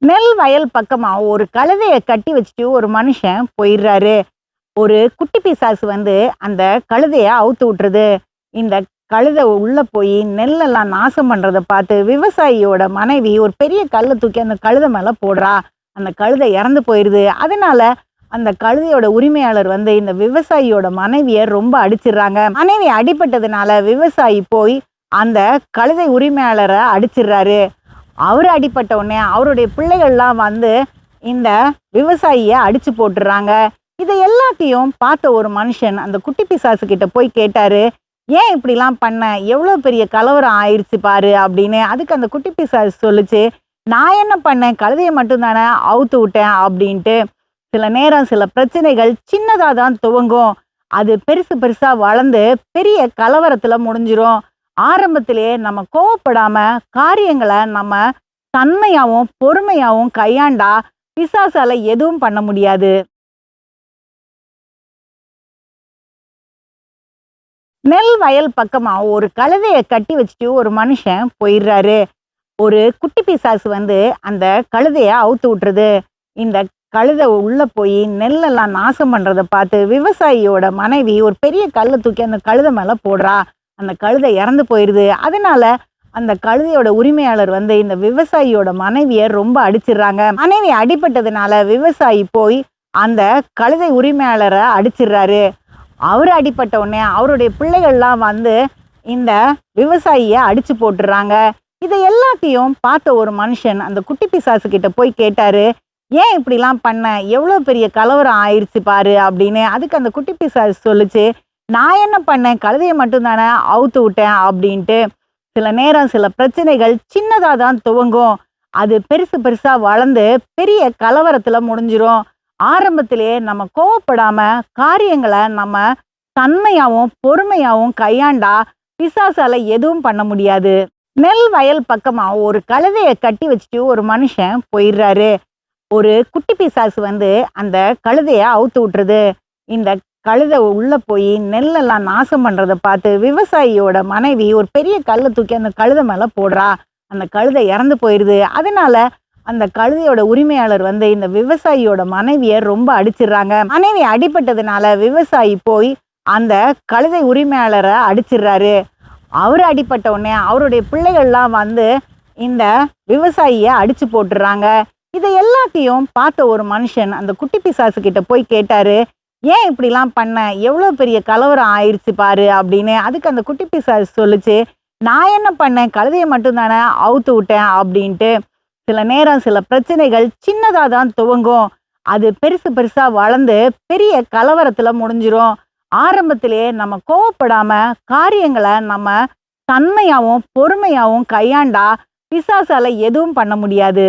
நெல் வயல் பக்கமா ஒரு கழுதைய கட்டி வச்சுட்டு ஒரு மனுஷன் போயிடுறாரு. ஒரு குட்டி பிசாசு வந்து அந்த கழுதைய அவுத்து விட்டுருது. இந்த கழுதை உள்ள போய் நெல்லெல்லாம் நாசம் பண்றத பார்த்து விவசாயியோட மனைவி ஒரு பெரிய கல்ல தூக்கி அந்த கழுதை மேல போடுறா. அந்த கழுதை இறந்து போயிருது. அதனால அந்த கழுதையோட உரிமையாளர் வந்து இந்த விவசாயியோட மனைவிய ரொம்ப அடிச்சிடுறாங்க. மனைவி அடிபட்டதுனால விவசாயி போய் அந்த கழுதை உரிமையாளர அடிச்சிடுறாரு. அவரு அடிபட்ட உடனே அவருடைய பிள்ளைகள்லாம் வந்து இந்த விவசாயிய அடிச்சு போட்டுறாங்க. இதை எல்லாத்தையும் பார்த்த ஒரு மனுஷன் அந்த குட்டி பிசாசு கிட்ட போய் கேட்டாரு, ஏன் இப்படிலாம் பண்ண, எவ்வளோ பெரிய கலவரம் ஆயிடுச்சு பாரு அப்படின்னு. அதுக்கு அந்த குட்டி பிசாசு சொல்லுச்சு, நான் என்ன பண்ணேன், கழுதையை மட்டும் தானே அவுத்து விட்டேன் அப்படின்ட்டு. சில நேரம் சில பிரச்சனைகள் சின்னதாக தான் துவங்கும், அது பெருசு பெருசா வளர்ந்து பெரிய கலவரத்துல முடிஞ்சிரும். ஆரம்பத்திலேயே நம்ம கோவப்படாம காரியங்களை நம்ம தன்மையாவும் பொறுமையாவும் கையாண்டா பிசாசால எதுவும் பண்ண முடியாது. நெல் வயல் பக்கமா ஒரு கழுதைய கட்டி வச்சுட்டு ஒரு மனுஷன் போயிடுறாரு. ஒரு குட்டி பிசாசு வந்து அந்த கழுதைய அவுத்து விட்டுருது. இந்த கழுதை உள்ள போய் நெல்லெல்லாம் நாசம் பண்றத பார்த்து விவசாயியோட மனைவி ஒரு பெரிய கல்லை தூக்கி அந்த கழுதை மேல போடுறா. அந்த கழுதை இறந்து போயிருது. அதனால அந்த கழுதையோட உரிமையாளர் வந்து இந்த விவசாயியோட மனைவிய ரொம்ப அடிச்சிடுறாங்க. மனைவி அடிபட்டதுனால விவசாயி போய் அந்த கழுதை உரிமையாளரை அடிச்சிடுறாரு. அவரு அடிபட்ட உடனே அவருடைய பிள்ளைகள்லாம் வந்து இந்த விவசாயிய அடிச்சு போட்டுறாங்க. இதை எல்லாத்தையும் பார்த்த ஒரு மனுஷன் அந்த குட்டி பிசாசு கிட்ட போய் கேட்டாரு, ஏன் இப்படிலாம் பண்ண, எவ்வளோ பெரிய கலவரம் ஆயிடுச்சு பாரு அப்படின்னு. அதுக்கு அந்த குட்டி பிசாசு சொல்லுச்சு, நான் என்ன பண்ணேன், கழுதையை மட்டும் தானே அவுத்து விட்டேன் அப்படின்ட்டு. சில நேரம் சில பிரச்சனைகள் சின்னதாக தான் துவங்கும், அது பெருசு பெருசா வளர்ந்து பெரிய கலவரத்துல முடிஞ்சிரும். ஆரம்பத்திலேயே நம்ம கோவப்படாம காரியங்களை நம்ம தன்மையாவும் பொறுமையாவும் கையாண்டா பிசாசால எதுவும் பண்ண முடியாது. நெல் வயல் பக்கமா ஒரு கழுதைய கட்டி வச்சுட்டு ஒரு மனுஷன் போயிடுறாரு. ஒரு குட்டி பிசாசு வந்து அந்த கழுதைய அவுத்து விட்டுருது. இந்த கழுதை உள்ள போய் நெல்லெல்லாம் நாசம் பண்றத பார்த்து விவசாயியோட மனைவி ஒரு பெரிய கல்லை தூக்கி அந்த கழுதை மேல போடுறா. அந்த கழுதை இறந்து போயிருது. அதனால அந்த கழுதையோட உரிமையாளர் வந்து இந்த விவசாயியோட மனைவிய ரொம்ப அடிச்சிடுறாங்க. மனைவி அடிபட்டதுனால விவசாயி போய் அந்த கழுதை உரிமையாளரை அடிச்சிடுறாரு. அவரு அடிபட்ட உடனே அவருடைய பிள்ளைகள்லாம் வந்து இந்த விவசாயிய அடிச்சு போட்டுறாங்க. இதை எல்லாத்தையும் பார்த்த ஒரு மனுஷன் அந்த குட்டி பிசாசு கிட்ட போய் கேட்டாரு, ஏன் இப்படிலாம் பண்ண, எவ்வளோ பெரிய கலவரம் ஆயிடுச்சு பாரு அப்படின்னு. அதுக்கு அந்த குட்டி பிசாசு சொல்லுச்சு, நான் என்ன பண்ணேன், கழுதையை மட்டும் தானே அவுத்து விட்டேன் அப்படின்ட்டு. சில நேரம் சில பிரச்சனைகள் சின்னதாக தான் துவங்கும், அது பெருசு பெருசா வளர்ந்து பெரிய கலவரத்துல முடிஞ்சிரும். ஆரம்பத்திலேயே நம்ம கோவப்படாம காரியங்களை நம்ம தன்மையாவும் பொறுமையாவும் கையாண்டா பிசாசால எதுவும் பண்ண முடியாது.